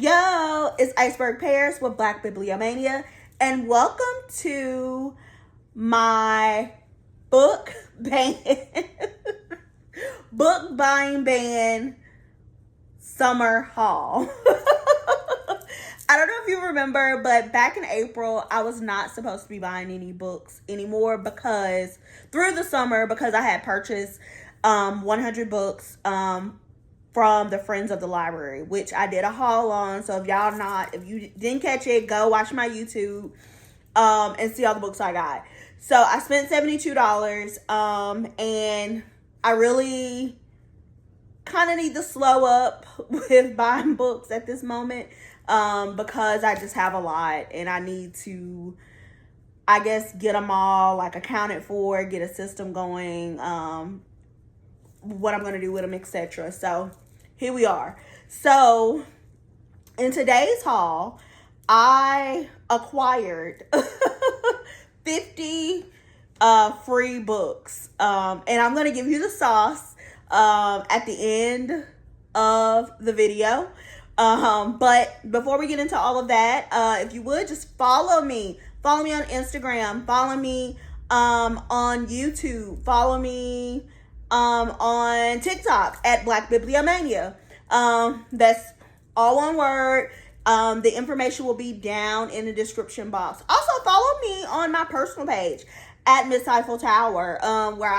Yo, it's Iceberg Paris with Blackbibliomania, and welcome to my book buying ban summer haul. I don't know if you remember, but back in April, I was not supposed to be buying any books anymore through the summer because I had purchased 100 books from the Friends of the Library, which I did a haul on. So if you didn't catch it, go watch my YouTube and see all the books I got. So I spent $72 and I really kind of need to slow up with buying books at this moment because I just have a lot and I need to, I guess, get them all like accounted for, get a system going, what I'm going to do with them, etc. So here we are. So in today's haul, I acquired 50 free books. And I'm going to give you the sauce at the end of the video. But before we get into all of that, if you would just follow me on Instagram, follow me on YouTube, follow me on TikTok at Blackbibliomania. That's all one word. The information will be down in the description box. Also follow me on my personal page at Miss Eiffel Tower, where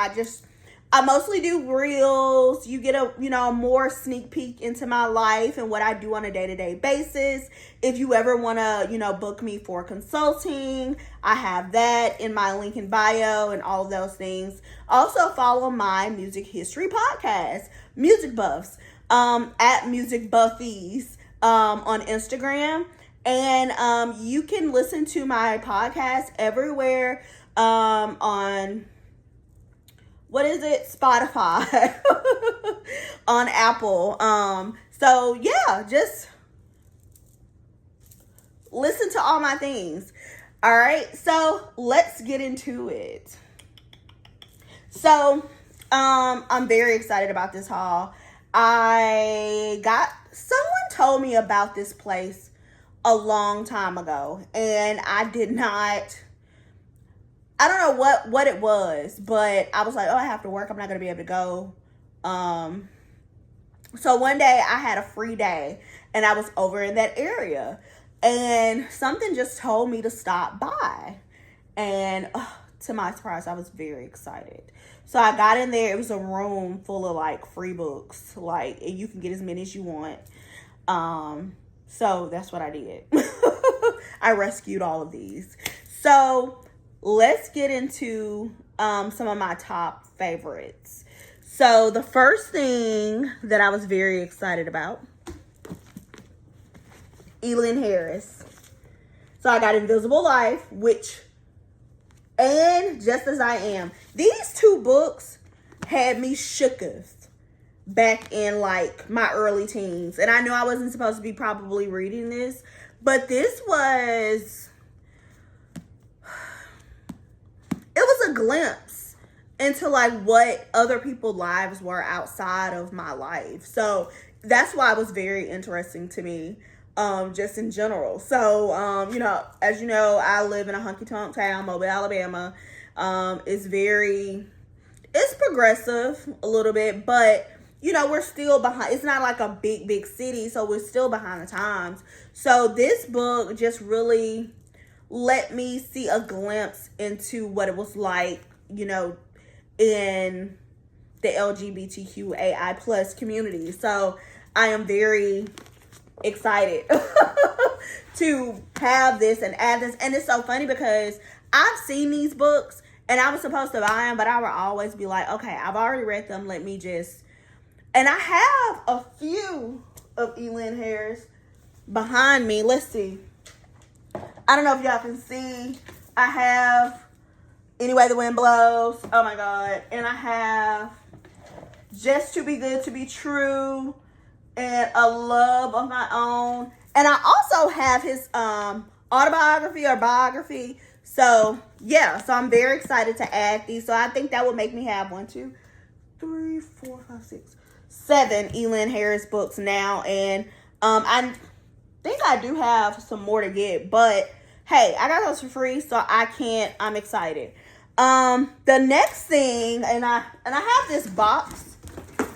I mostly do reels. You get a more sneak peek into my life and what I do on a day-to-day basis. If you ever want to, book me for consulting, I have that in my link in bio and all of those things. Also follow my music history podcast, Music Buffs, at Music Buffies, on Instagram. And you can listen to my podcast everywhere on Spotify, on Apple. So yeah, just listen to all my things. All right, so let's get into it. So I'm very excited about this haul. Someone told me about this place a long time ago, and I don't know what it was, but I was like, oh, I have to work. I'm not going to be able to go. So one day I had a free day and I was over in that area and something just told me to stop by. And to my surprise, I was very excited. So I got in there. It was a room full of like free books, and you can get as many as you want. So that's what I did. I rescued all of these. So let's get into some of my top favorites. So the first thing that I was very excited about, Elin Harris. So I got Invisible Life, and Just As I Am. These two books had me shooketh back in like my early teens. And I knew I wasn't supposed to be probably reading this, but this was a glimpse into like what other people's lives were outside of my life. So that's why it was very interesting to me, just in general. So, as you know, I live in a honky-tonk town, Mobile, Alabama. It's progressive a little bit, but we're still behind. It's not like a big city, so we're still behind the times. So this book just really let me see a glimpse into what it was like, in the LGBTQAI plus community. So I am very excited to have this and add this. And it's so funny because I've seen these books and I was supposed to buy them, but I would always be like, okay, I've already read them. Let me just, and I have a few of Elin Harris behind me. Let's see. I don't know if y'all can see. I have Any Way the Wind Blows. Oh my God. And I have Just Too Be Good to Be True and A Love of My Own. And I also have his autobiography or biography. So yeah, so I'm very excited to add these. So I think that would make me have 1, 2, 3, 4, 5, 6, 7 Elin Harris books now. And think I do have some more to get, but hey, I got those for free, so I'm excited. The next thing, and I have this box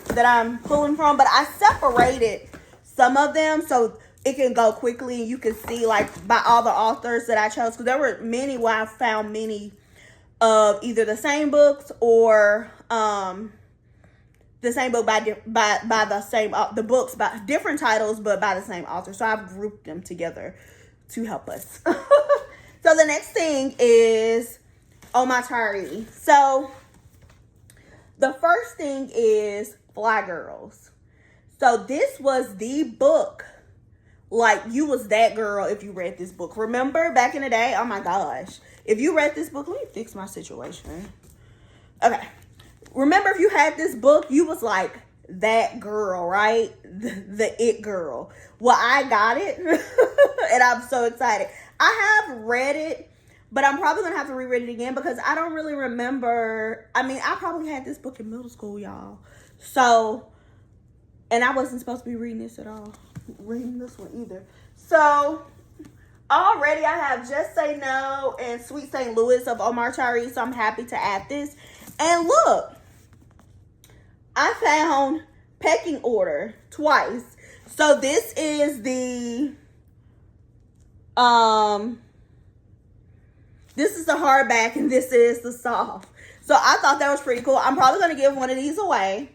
that I'm pulling from, but I separated some of them so it can go quickly and you can see like by all the authors that I chose, because there were many where I found many of either the same books or the same book by the same the books by different titles but by the same author. So I've grouped them together to help us. So the next thing is Omari. So the first thing is Fly Girls. So this was the book. Like, you was that girl if you read this book. Remember back in the day? Oh my gosh. If you read this book, let me fix my situation. Okay. Remember, if you had this book, you was like that girl, right? The it girl. Well, I got it. And I'm so excited. I have read it, but I'm probably going to have to reread it again because I don't really remember. I mean, I probably had this book in middle school, y'all. So, and I wasn't supposed to be reading this at all. Reading this one either. So, already I have Just Say No and Sweet St. Louis of Omari. So, I'm happy to add this. And look, I found Pecking Order twice. So, this is the hardback and this is the soft. So I thought that was pretty cool. I'm probably going to give one of these away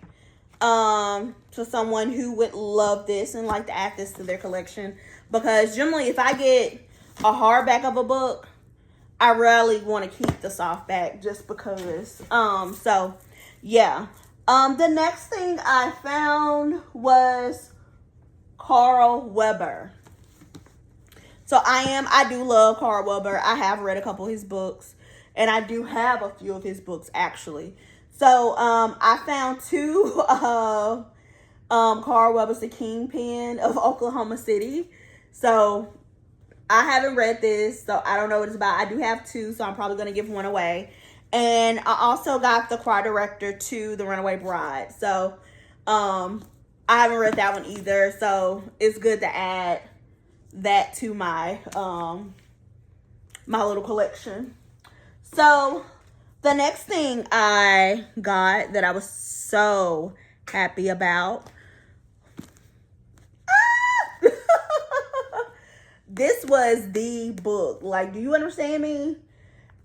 to someone who would love this and like to add this to their collection, because generally if I get a hardback of a book, I rarely want to keep the softback just because. So yeah. The next thing I found was Carl Weber. So I do love Carl Weber. I have read a couple of his books, and I do have a few of his books actually. So I found two of Carl Weber's The Kingpin of Oklahoma City. So I haven't read this, so I don't know what it's about. I do have two, so I'm probably going to give one away. And I also got the choir director to The Runaway Bride. So I haven't read that one either. So it's good to add that to my my little collection. So the next thing I got that I was so happy about, this was the book. Like, do you understand me?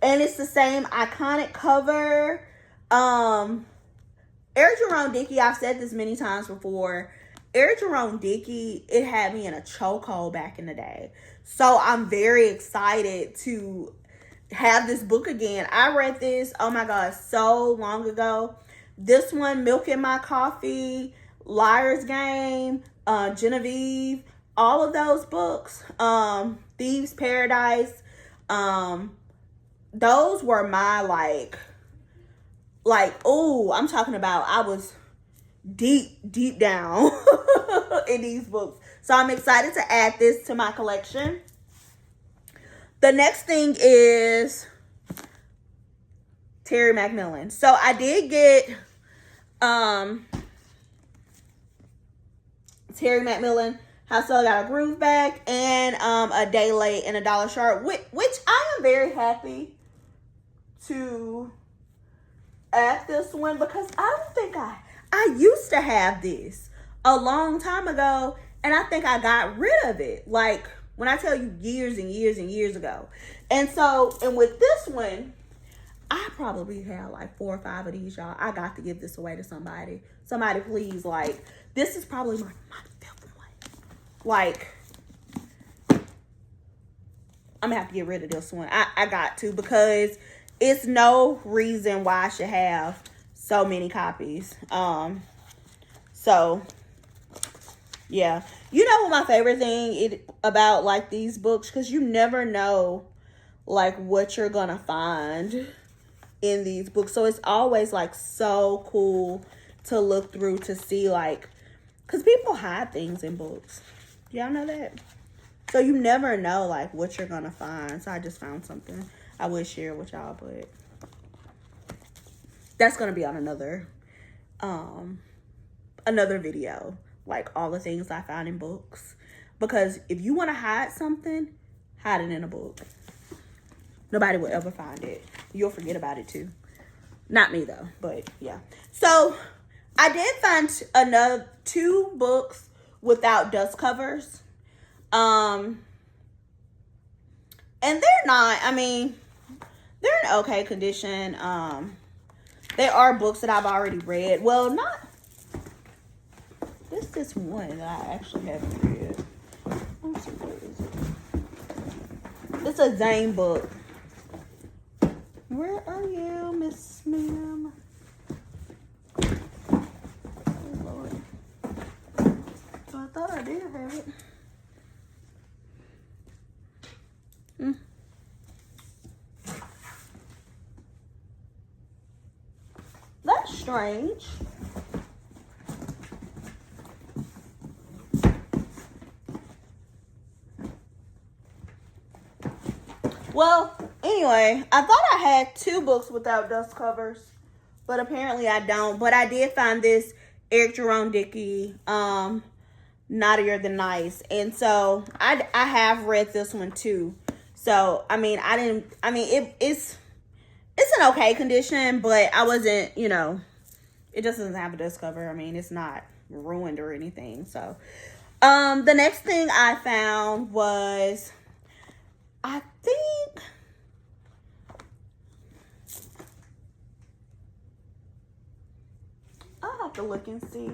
And it's the same iconic cover. Eric Jerome Dickey, I've said this many times before. Eric Jerome Dickey, it had me in a chokehold back in the day. So I'm very excited to have this book again. I read this, oh my God, so long ago. This one, Milk in My Coffee, Liar's Game, Genevieve, all of those books, Thieves Paradise, those were my oh, I'm talking about, I was deep down in these books. So I'm excited to add this to my collection. The next thing is Terry McMillan. So I did get Terry McMillan, How So I Got a Groove Back, and A Day Late and a Dollar Short, which I am very happy to add this one, because I don't think I used to have this a long time ago, and I think I got rid of it. Like, when I tell you, years and years and years ago. And so, and with this one, I probably have like 4 or 5 of these, y'all. I got to give this away to somebody. Somebody please, like, this is probably my 5th one. Like, I'm gonna have to get rid of this one. I got to, because it's no reason why I should have so many copies. So yeah, you know what my favorite thing about like these books, because you never know like what you're gonna find in these books. So it's always like so cool to look through to see, like, because people hide things in books. Y'all know that? So you never know like what you're gonna find. So I just found something I would share with y'all, but that's gonna be on another video, like all the things I found in books. Because if you want to hide something, hide it in a book. Nobody will ever find it. You'll forget about it too. Not me though, but yeah. So I did find another 2 books without dust covers. And they're not, I mean, they're in okay condition. They are books that I've already read. Well, not this one that I actually haven't read. Let's see, what is it? It's a Zane book. Where are you, Miss Ma'am? Oh, Lord. So I thought I did have it. That's strange. Well, anyway, I thought I had 2 books without dust covers, but apparently I don't. But I did find this Eric Jerome Dickey, Naughtier Than Nice. And so I have read this one too. So, I mean, it's an okay condition, but I wasn't, you know, it just doesn't have a dust cover. I mean, it's not ruined or anything. So, the next thing I found was, I think, I'll have to look and see,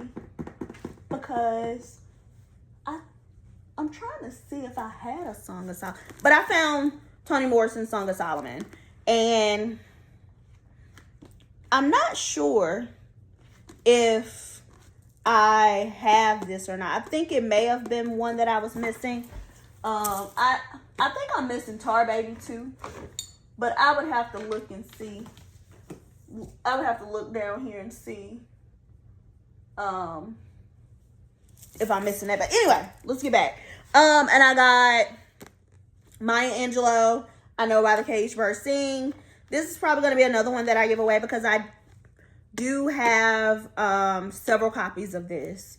because I'm trying to see if I had a Song of Solomon, but I found Toni Morrison's Song of Solomon, and I'm not sure if I have this or not. I think it may have been one that I was missing. I think I'm missing Tar Baby too, but I would have to look and see. I would have to look down here and see if I'm missing that. But anyway, let's get back. And I got Maya Angelou, I Know Why the Caged Birds Sing. This is probably going to be another one that I give away, because I do have several copies of this.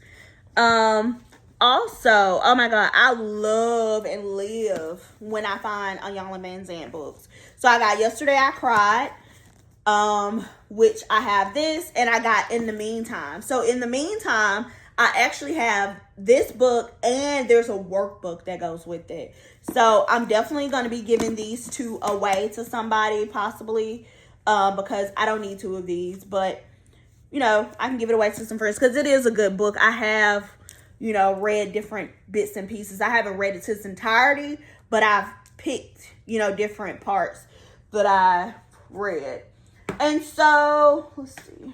Also, oh my God, I love and live when I find Iyanla Vanzant books. So I got Yesterday I Cried, which I have this, and I got In the Meantime. So In the Meantime, I actually have this book, and there's a workbook that goes with it. So I'm definitely going to be giving these 2 away to somebody, possibly, because I don't need 2 of these. But, you know, I can give it away to some friends, because it is a good book. I have, you know, read different bits and pieces. I haven't read it to its entirety, but I've picked, you know, different parts that I read. And so, let's see.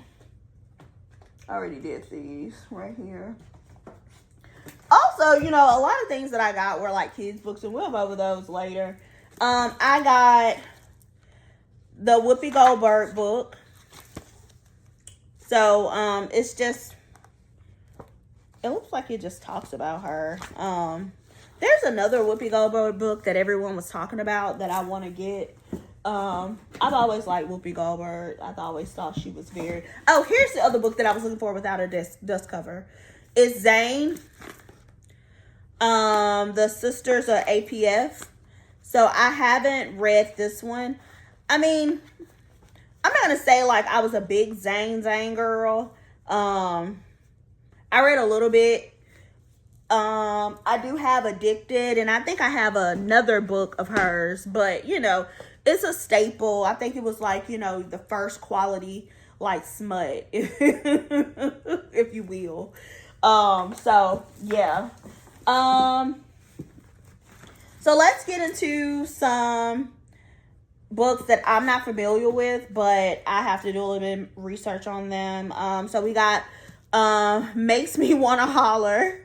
I already did these right here. Also, you know, a lot of things that I got were like kids' books, and we'll go over those later. I got the Whoopi Goldberg book. So, it's just, it looks like it just talks about her. There's another Whoopi Goldberg book that everyone was talking about that I want to get. I've always liked Whoopi Goldberg. I've always thought she was very... Oh, here's the other book that I was looking for without a dust cover. It's Zane. The Sisters of APF. So I haven't read this one. I mean, I'm not going to say like I was a big Zane girl. I read a little bit. I do have Addicted, and I think I have another book of hers, but you know, it's a staple. I think it was like, you know, the first quality like smut, if you will. So yeah. So let's get into some books that I'm not familiar with, but I have to do a little bit of research on them. So we got Makes Me Wanna Holler.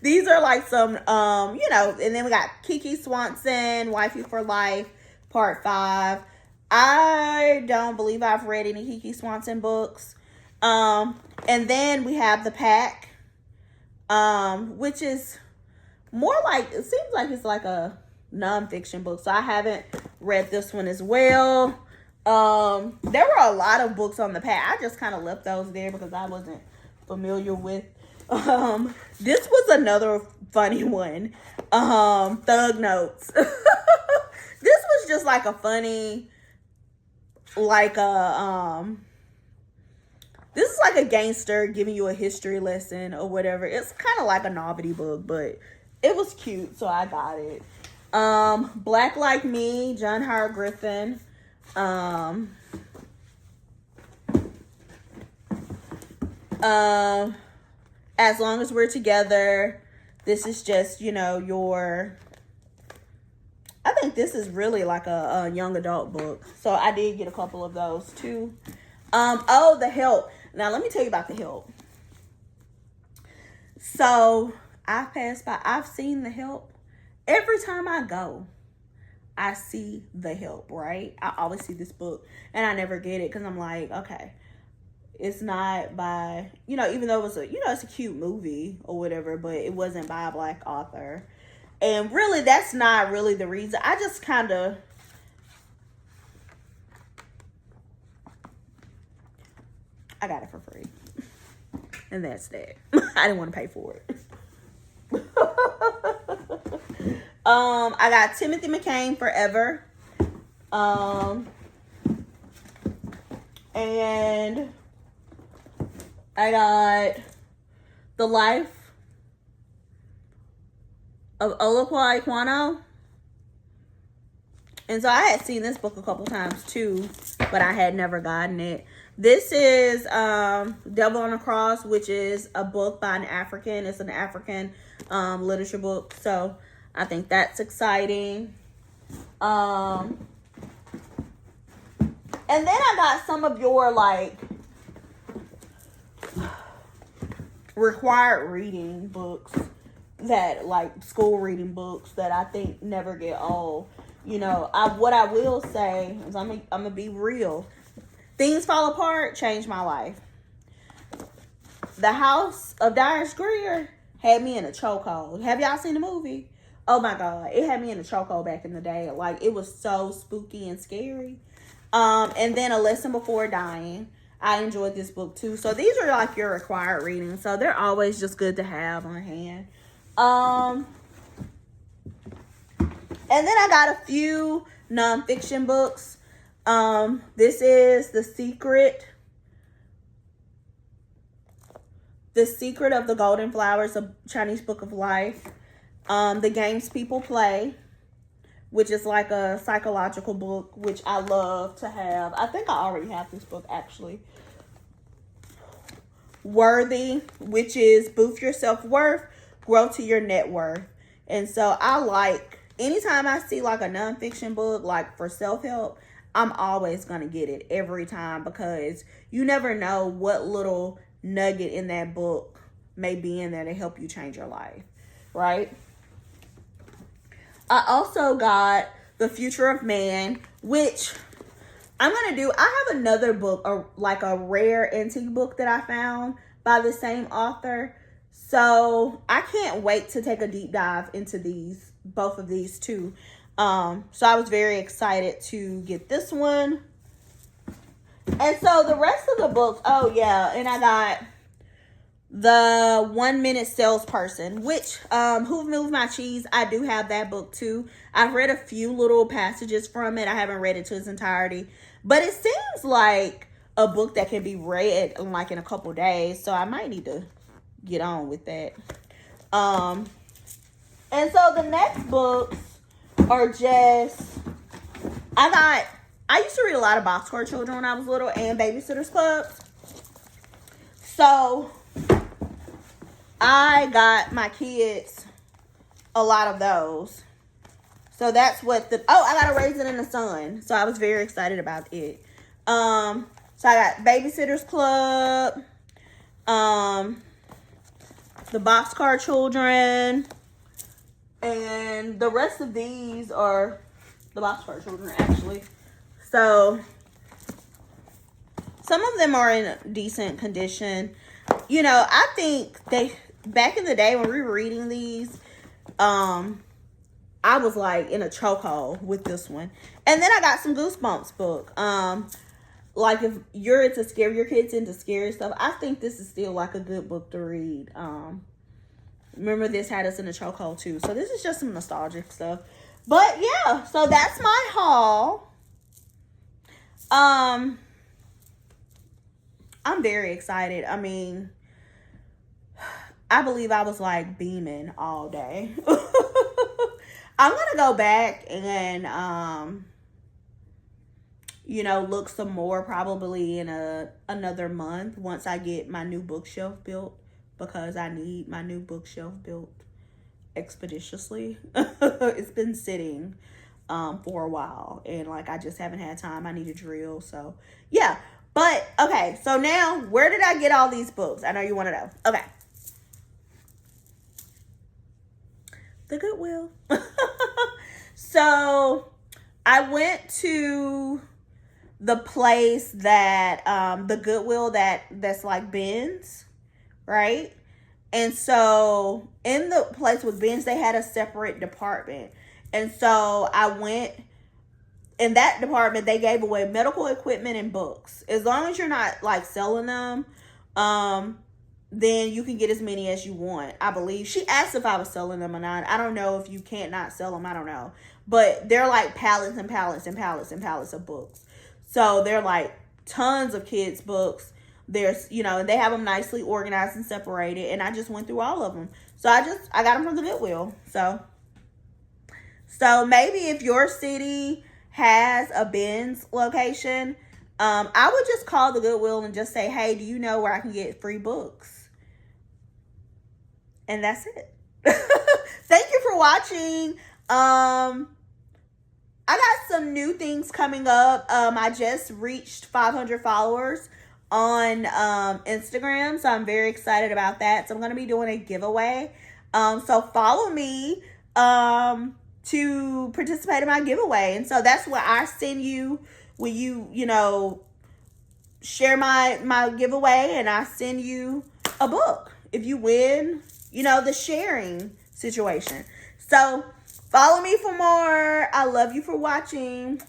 These are like some, you know, and then we got Kiki Swanson, Wifey for Life, Part 5. I don't believe I've read any Kiki Swanson books. And then we have The Pack, which is more like, it seems like it's like a nonfiction book. So I haven't read this one as well. There were a lot of books on The Pack. I just kind of left those there because I wasn't familiar with. This was another funny one. Thug Notes. This was just like a funny, like this is like a gangster giving you a history lesson or whatever. It's kind of like a novelty book, but it was cute, so I got it. Black Like Me, John Howard Griffin. As Long as We're Together. This is just, you know, I think this is really like a young adult book. So I did get a couple of those too. Oh, The Help. Now let me tell you about The Help. So I've seen The Help. Every time I go, I see The Help, right? I always see this book and I never get it because I'm like, okay, it's not by, you know, even though it was it's a cute movie or whatever, but it wasn't by a Black author. And really, that's not really the reason. I just kind of, I got it for free. And that's that. I didn't want to pay for it. I got Timothy McCain, Forever. And I got The Life of Olakwa Ikwano. And so I had seen this book a couple times too, but I had never gotten it. This is Devil on the Cross, which is a book by an African. It's an African literature book. So I think that's exciting. And then I got some of your like required reading books, that like school reading books that I think never get old. You know, what I will say is I'm gonna be real. Things Fall Apart changed my life. The House of Darius Greer had me in a chokehold. Have y'all seen the movie? Oh my God, it had me in a chokehold back in the day. Like, it was so spooky and scary. And then A Lesson Before Dying. I enjoyed this book too. So these are like your required reading. So they're always just good to have on hand. And then I got a few nonfiction books. This is The Secret of the Golden Flowers, a Chinese Book of Life. The Games People Play, which is like a psychological book, which I love to have. I think I already have this book, actually. Worthy, which is Boost Your Self-Worth, Grow to Your Net Worth. And so I like, anytime I see like a nonfiction book, like for self-help, I'm always going to get it every time, because you never know what little nugget in that book may be in there to help you change your life, right? I also got The Future of Man, which I'm going to do. I have another book, like a rare antique book that I found by the same author. So I can't wait to take a deep dive into both of these too. So I was very excited to get this one. And so the rest of the books, oh yeah, and I got The 1 Minute Salesperson, which Who Moved My Cheese, I do have that book too. I've read a few little passages from it. I haven't read it to its entirety, but it seems like a book that can be read in like in a couple days, so I might need to get on with that. And so the next books are just, I used to read a lot of Boxcar Children when I was little, and Babysitter's Club. So I got my kids a lot of those. So that's what I got A Raisin in the Sun. So I was very excited about it. So I got Babysitter's Club, the Boxcar Children, and the rest of these are the Boxcar Children, actually. So some of them are in decent condition. You know, I think back in the day when we were reading these, I was like in a chokehold with this one. And then I got some Goosebumps book. Like if you're into scary, your kids into scary stuff, I think this is still like a good book to read. remember this had us in a chokehold too. So this is just some nostalgic stuff. But yeah, so that's my haul. I'm very excited. I mean, I believe I was like beaming all day. I'm gonna go back and look some more probably in another month once I get my new bookshelf built, because I need my new bookshelf built expeditiously. It's been sitting for a while, and like I just haven't had time. I need a drill. So yeah. But okay, so now where did I get all these books? I know you want to know. Okay. The Goodwill. So I went to the place that the Goodwill that's like bins, right? And so in the place with bins, they had a separate department. And so I went in that department. They gave away medical equipment and books. As long as you're not like selling them, then you can get as many as you want, I believe. She asked if I was selling them or not. I don't know if you can't not sell them. I don't know. But they're like pallets and pallets and pallets and pallets of books. So they're like tons of kids' books. There's, and they have them nicely organized and separated. And I just went through all of them. So I got them from the Goodwill. So maybe if your city has a bins location, I would just call the Goodwill and just say, hey, do you know where I can get free books? And that's it. Thank you for watching. I got some new things coming up. I just reached 500 followers on Instagram, so I'm very excited about that. So I'm going to be doing a giveaway. So follow me to participate in my giveaway. And so that's what I send you when you share my giveaway, and I send you a book if you win, the sharing situation. So follow me for more. I love you for watching.